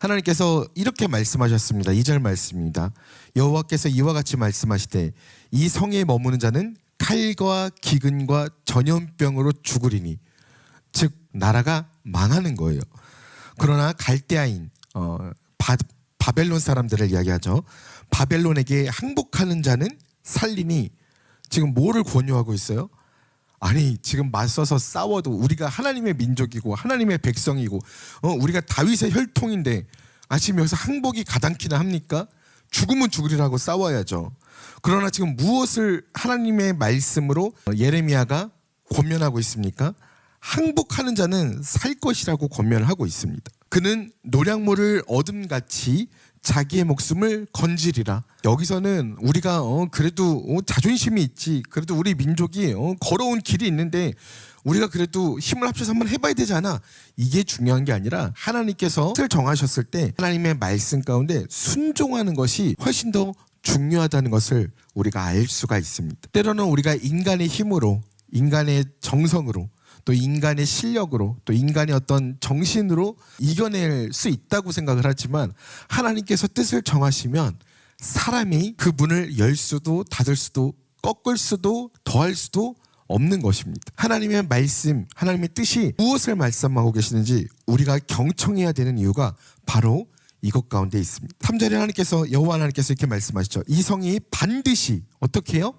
하나님께서 이렇게 말씀하셨습니다. 2절 말씀입니다. 여호와께서 이와 같이 말씀하시되 이 성에 머무는 자는 칼과 기근과 전염병으로 죽으리니, 즉 나라가 망하는 거예요. 그러나 갈대아인 바벨론 사람들을 이야기하죠. 바벨론에게 항복하는 자는 살리니, 지금 뭐를 권유하고 있어요? 아니, 지금 맞서서 싸워도 우리가 하나님의 민족이고 하나님의 백성이고 우리가 다윗의 혈통인데 지금 여기서 항복이 가당키나 합니까? 죽으면 죽으리라고 싸워야죠. 그러나 지금 무엇을 하나님의 말씀으로 예레미야가 권면하고 있습니까? 항복하는 자는 살 것이라고 권면을 하고 있습니다. 그는 노량물을 얻음같이 자기의 목숨을 건지리라. 여기서는 우리가 그래도 자존심이 있지, 그래도 우리 민족이 걸어온 길이 있는데 우리가 그래도 힘을 합쳐서 한번 해봐야 되잖아, 이게 중요한 게 아니라 하나님께서 뜻을 정하셨을 때 하나님의 말씀 가운데 순종하는 것이 훨씬 더 중요하다는 것을 우리가 알 수가 있습니다. 때로는 우리가 인간의 힘으로, 인간의 정성으로, 또 인간의 실력으로, 또 인간의 어떤 정신으로 이겨낼 수 있다고 생각을 하지만, 하나님께서 뜻을 정하시면 사람이 그 문을 열 수도 닫을 수도 꺾을 수도 더할 수도 없는 것입니다. 하나님의 말씀, 하나님의 뜻이 무엇을 말씀하고 계시는지 우리가 경청해야 되는 이유가 바로 이것 가운데 있습니다. 3절에 하나님께서, 여호와 하나님께서 이렇게 말씀하시죠. 이 성이 반드시, 어떻게 해요?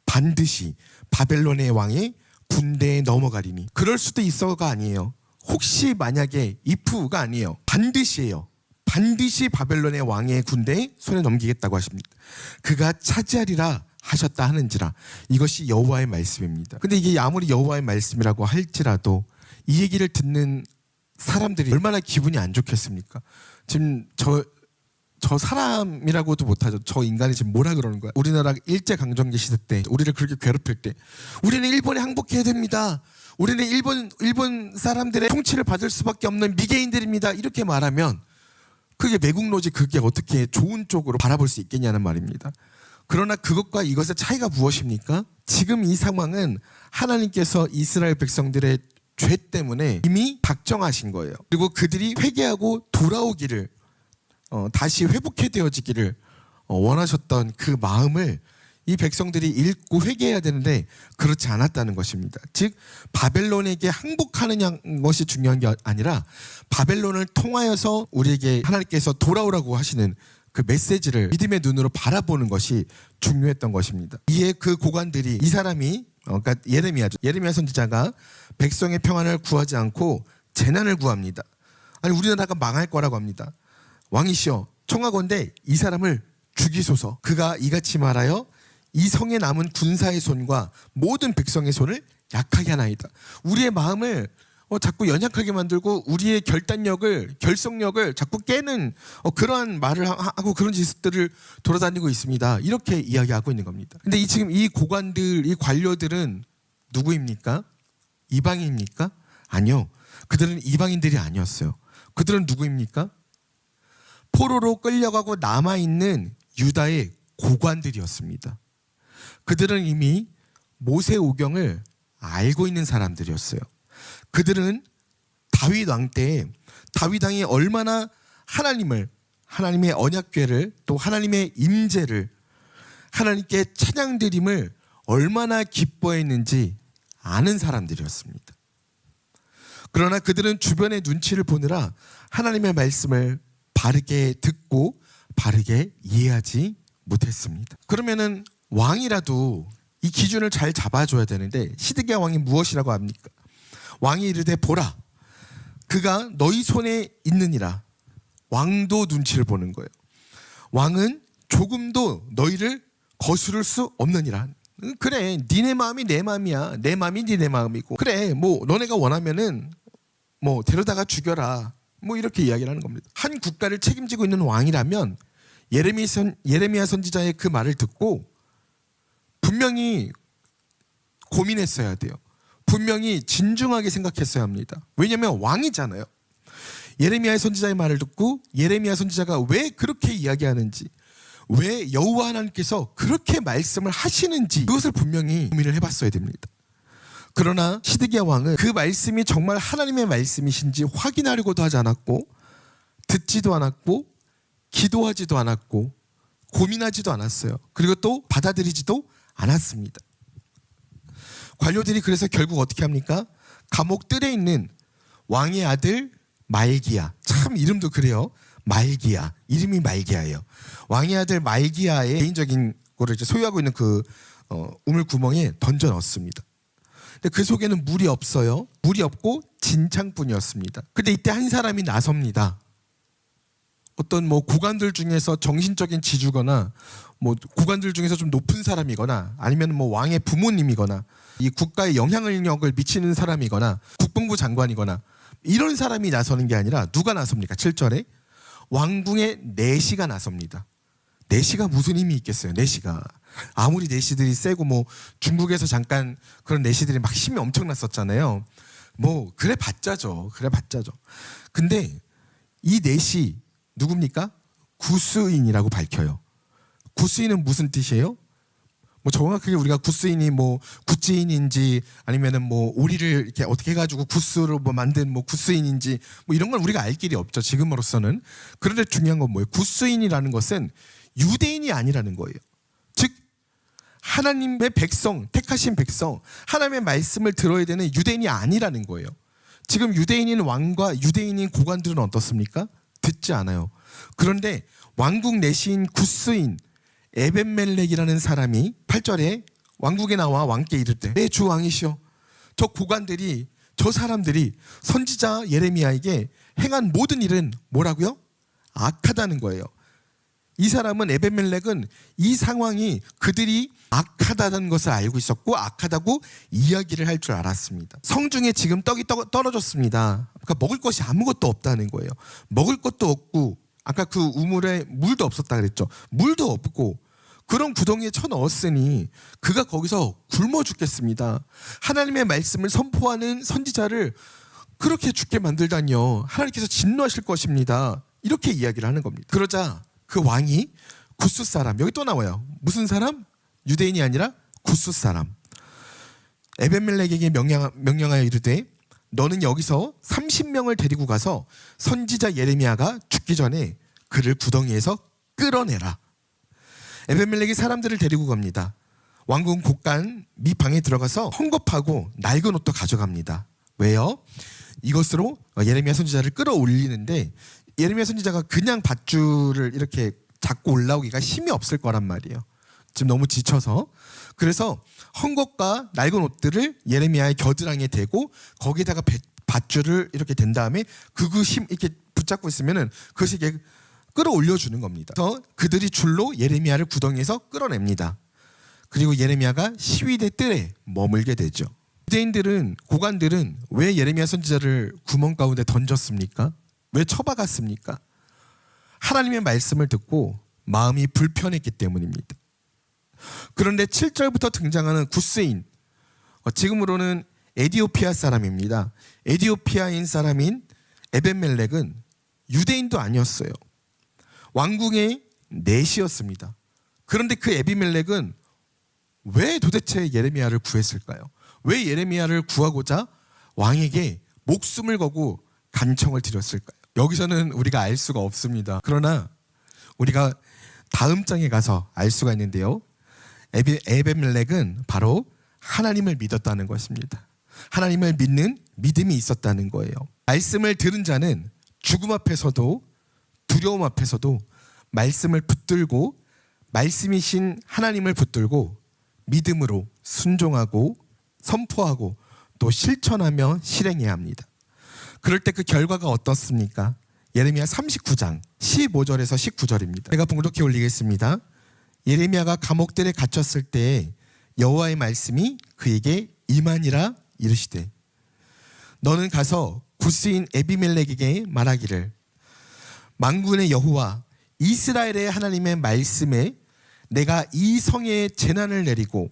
반드시 바벨론의 왕의 군대에 넘어가리니. 그럴 수도 있어가 아니에요. 혹시 만약에 if가 아니에요. 반드시예요. 반드시 바벨론의 왕의 군대에 손에 넘기겠다고 하십니다. 그가 차지하리라 하셨다 하는지라. 이것이 여호와의 말씀입니다. 근데 이게 아무리 여호와의 말씀이라고 할지라도 이 얘기를 듣는 사람들이 얼마나 기분이 안 좋겠습니까? 지금 저 사람이라고도 못하죠. 저 인간이 지금 뭐라 그러는 거야? 우리나라 일제강점기 시대 때 우리를 그렇게 괴롭힐 때 우리는 일본에 항복해야 됩니다, 우리는 일본 사람들의 통치를 받을 수밖에 없는 미개인들입니다, 이렇게 말하면 그게 매국노지, 그게 어떻게 좋은 쪽으로 바라볼 수 있겠냐는 말입니다. 그러나 그것과 이것의 차이가 무엇입니까? 지금 이 상황은 하나님께서 이스라엘 백성들의 죄 때문에 이미 작정하신 거예요. 그리고 그들이 회개하고 돌아오기를, 다시 회복해 되어지기를 원하셨던 그 마음을 이 백성들이 읽고 회개해야 되는데 그렇지 않았다는 것입니다. 즉 바벨론에게 항복하는 것이 중요한 게 아니라 바벨론을 통하여서 우리에게 하나님께서 돌아오라고 하시는 그 메시지를 믿음의 눈으로 바라보는 것이 중요했던 것입니다. 이에 그 고관들이, 이 사람이 그러니까 예레미야죠. 예레미야 선지자가 백성의 평안을 구하지 않고 재난을 구합니다. 아니, 우리나라가 망할 거라고 합니다. 왕이시여, 청하건대 이 사람을 죽이소서. 그가 이같이 말하여 이 성에 남은 군사의 손과 모든 백성의 손을 약하게 하나이다. 우리의 마음을 자꾸 연약하게 만들고 우리의 결속력을 자꾸 깨는 그러한 말을 하고 그런 짓들을 돌아다니고 있습니다. 이렇게 이야기하고 있는 겁니다. 근데 지금 이 고관들, 이 관료들은 누구입니까? 이방인입니까? 아니요. 그들은 이방인들이 아니었어요. 그들은 누구입니까? 포로로 끌려가고 남아있는 유다의 고관들이었습니다. 그들은 이미 모세오경을 알고 있는 사람들이었어요. 그들은 다윗 왕 때에 다윗 왕이 얼마나 하나님의 언약궤를, 또 하나님의 임재를, 하나님께 찬양 드림을 얼마나 기뻐했는지 아는 사람들이었습니다. 그러나 그들은 주변의 눈치를 보느라 하나님의 말씀을 바르게 듣고 바르게 이해하지 못했습니다. 그러면은 왕이라도 이 기준을 잘 잡아줘야 되는데 시드기야 왕이 무엇이라고 합니까? 왕이 이르되 보라, 그가 너희 손에 있느니라. 왕도 눈치를 보는 거예요. 왕은 조금도 너희를 거스를 수 없느니라. 그래, 니네 마음이 내 마음이야, 내 마음이 니네 마음이고, 그래 뭐 너네가 원하면은 뭐 데려다가 죽여라, 뭐 이렇게 이야기를 하는 겁니다. 한 국가를 책임지고 있는 왕이라면 예레미야 선지자의 그 말을 듣고 분명히 고민했어야 돼요. 분명히 진중하게 생각했어야 합니다. 왜냐하면 왕이잖아요. 예레미야의 선지자의 말을 듣고 예레미야 선지자가 왜 그렇게 이야기하는지, 왜 여호와 하나님께서 그렇게 말씀을 하시는지, 그것을 분명히 고민을 해봤어야 됩니다. 그러나 시드기야 왕은 그 말씀이 정말 하나님의 말씀이신지 확인하려고도 하지 않았고, 듣지도 않았고 기도하지도 않았고 고민하지도 않았어요. 그리고 또 받아들이지도 않았습니다. 관료들이 그래서 결국 어떻게 합니까? 감옥 뜰에 있는 왕의 아들 말기야, 참 이름도 그래요. 말기야, 이름이 말기야예요. 왕의 아들 말기야의 개인적인 거를 이제 소유하고 있는 그 우물 구멍에 던져 넣었습니다. 근데 그 속에는 물이 없어요. 물이 없고 진창뿐이었습니다. 근데 이때 한 사람이 나섭니다. 어떤 뭐 고관들 중에서 정신적인 지주거나 뭐 고관들 중에서 좀 높은 사람이거나 아니면 뭐 왕의 부모님이거나 이 국가에 영향력을 미치는 사람이거나 국방부 장관이거나 이런 사람이 나서는 게 아니라 누가 나섭니까? 7절에 왕궁의 내시가 나섭니다. 내시가 무슨 힘이 있겠어요? 내시가 아무리 내시들이 세고 뭐 중국에서 잠깐 그런 내시들이 막 힘이 엄청났었잖아요. 뭐 그래 봤자죠. 근데 이 내시 누굽니까? 구스인이라고 밝혀요. 구스인은 무슨 뜻이에요? 뭐 정확하게 우리가 구스인이 뭐 구찌인인지 아니면은 뭐 오리를 이렇게 어떻게 해가지고 구스로 뭐 만든 뭐 구스인인지 뭐 이런 건 우리가 알 길이 없죠. 지금으로서는. 그런데 중요한 건 뭐예요? 구스인이라는 것은 유대인이 아니라는 거예요. 즉 하나님의 백성, 택하신 백성, 하나님의 말씀을 들어야 되는 유대인이 아니라는 거예요. 지금 유대인인 왕과 유대인인 고관들은 어떻습니까? 듣지 않아요. 그런데 왕국 내시인 구스인 에벤멜렉이라는 사람이 8절에 왕국에 나와 왕께 이르되 내 주 왕이시여, 저 고관들이 저 사람들이 선지자 예레미야에게 행한 모든 일은 뭐라고요? 악하다는 거예요. 이 사람은 에벤멜렉은 이 상황이 그들이 악하다는 것을 알고 있었고 악하다고 이야기를 할 줄 알았습니다. 성중에 지금 떡이 떨어졌습니다. 그러니까 먹을 것이 아무것도 없다는 거예요. 먹을 것도 없고 아까 그 우물에 물도 없었다 그랬죠. 물도 없고 그런 구덩이에 쳐넣었으니 그가 거기서 굶어 죽겠습니다. 하나님의 말씀을 선포하는 선지자를 그렇게 죽게 만들다니요. 하나님께서 진노하실 것입니다. 이렇게 이야기를 하는 겁니다. 그러자 그 왕이 구스 사람, 여기 또 나와요. 무슨 사람? 유대인이 아니라 구스 사람. 에벤멜렉에게 명령하여 이르되 너는 여기서 30명을 데리고 가서 선지자 예레미야가 죽기 전에 그를 구덩이에서 끌어내라. 에벤멜렉이 사람들을 데리고 갑니다. 왕궁 곳간 밑방에 들어가서 헝겊하고 낡은 옷도 가져갑니다. 왜요? 이것으로 예레미야 선지자를 끌어올리는데 예레미야 선지자가 그냥 밧줄을 이렇게 잡고 올라오기가 힘이 없을 거란 말이에요. 지금 너무 지쳐서. 그래서 헝겊과 낡은 옷들을 예레미야의 겨드랑이에 대고 거기다가 밧줄을 이렇게 댄 다음에 그 힘 이렇게 붙잡고 있으면은 그것이 이게 끌어올려 주는 겁니다. 그래서 그들이 줄로 예레미야를 구덩이에서 끌어냅니다. 그리고 예레미야가 시위대 뜰에 머물게 되죠. 유대인들은 고관들은 왜 예레미야 선지자를 구멍 가운데 던졌습니까? 왜 처박았습니까? 하나님의 말씀을 듣고 마음이 불편했기 때문입니다. 그런데 7절부터 등장하는 구스인, 지금으로는 에디오피아 사람입니다. 에디오피아인 사람인 에벤멜렉은 유대인도 아니었어요. 왕궁의 내시였습니다. 그런데 그 에비멜렉은 왜 도대체 예레미야를 구했을까요? 왜 예레미야를 구하고자 왕에게 목숨을 걸고 간청을 드렸을까요? 여기서는 우리가 알 수가 없습니다. 그러나 우리가 다음 장에 가서 알 수가 있는데요. 에벤멜렉은 바로 하나님을 믿었다는 것입니다. 하나님을 믿는 믿음이 있었다는 거예요. 말씀을 들은 자는 죽음 앞에서도 두려움 앞에서도 말씀을 붙들고 말씀이신 하나님을 붙들고 믿음으로 순종하고 선포하고 또 실천하며 실행해야 합니다. 그럴 때 그 결과가 어떻습니까? 예레미야 39장 15절에서 19절입니다. 제가 봉독해 올리겠습니다. 예레미야가 감옥들에 갇혔을 때 여호와의 말씀이 그에게 임하니라 이르시되 너는 가서 구스인 에비멜렉에게 말하기를 만군의 여호와 이스라엘의 하나님의 말씀에 내가 이 성에 재난을 내리고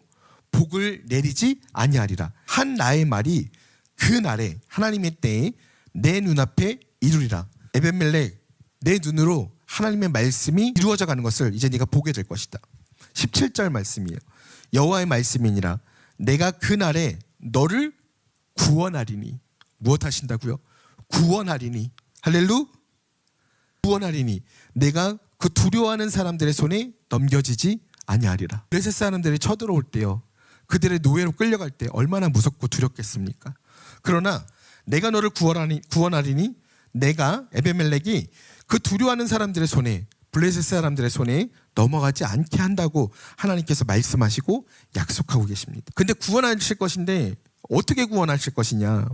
복을 내리지 아니하리라 한 나의 말이 그 날에 하나님의 때에 내 눈앞에 이루리라. 에벤멜렉, 내 눈으로 하나님의 말씀이 이루어져 가는 것을 이제 네가 보게 될 것이다. 17절 말씀이에요. 여호와의 말씀이니라 내가 그 날에 너를 구원하리니. 무엇 하신다고요? 구원하리니. 할렐루. 구원하리니 내가 그 두려워하는 사람들의 손에 넘겨지지 아니하리라. 블레셋 사람들이 쳐들어올 때요, 그들의 노예로 끌려갈 때 얼마나 무섭고 두렵겠습니까? 그러나 내가 너를 구원하리니 내가 에베멜렉이 그 두려워하는 사람들의 손에, 블레셋 사람들의 손에 넘어가지 않게 한다고 하나님께서 말씀하시고 약속하고 계십니다. 근데 구원하실 것인데 어떻게 구원하실 것이냐?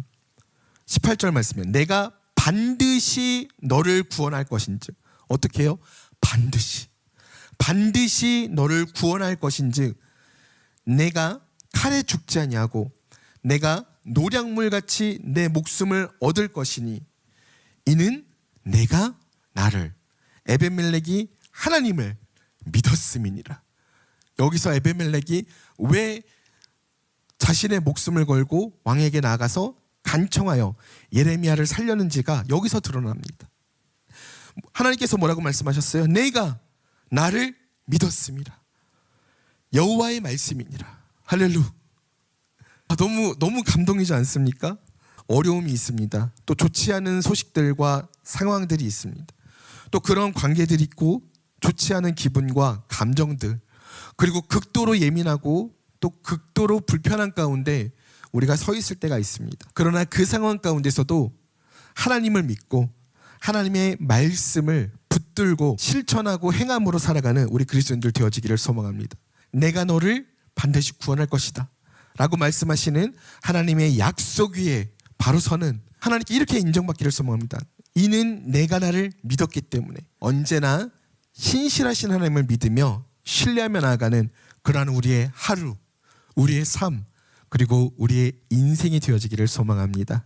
18절 말씀이에요. 내가 반드시 너를 구원할 것인즉. 어떻게 해요? 반드시 너를 구원할 것인즉 내가 칼에 죽지 아니하고 내가 노량물같이 내 목숨을 얻을 것이니 이는 내가 나를, 에베멜렉이 하나님을 믿었음이니라. 여기서 에베멜렉이 왜 자신의 목숨을 걸고 왕에게 나가서 간청하여 예레미야를 살렸는지가 여기서 드러납니다. 하나님께서 뭐라고 말씀하셨어요? 내가 나를 믿었음이라. 여호와의 말씀이니라. 할렐루야. 너무 감동이지 않습니까? 어려움이 있습니다. 또 좋지 않은 소식들과 상황들이 있습니다. 또 그런 관계들이 있고 좋지 않은 기분과 감정들, 그리고 극도로 예민하고 또 극도로 불편한 가운데 우리가 서 있을 때가 있습니다. 그러나 그 상황 가운데서도 하나님을 믿고 하나님의 말씀을 붙들고 실천하고 행함으로 살아가는 우리 그리스도인들 되어지기를 소망합니다. 내가 너를 반드시 구원할 것이다 라고 말씀하시는 하나님의 약속 위에 바로 서는, 하나님께 이렇게 인정받기를 소망합니다. 이는 내가 나를 믿었기 때문에. 언제나 신실하신 하나님을 믿으며 신뢰하며 나아가는 그러한 우리의 하루, 우리의 삶, 그리고 우리의 인생이 되어지기를 소망합니다.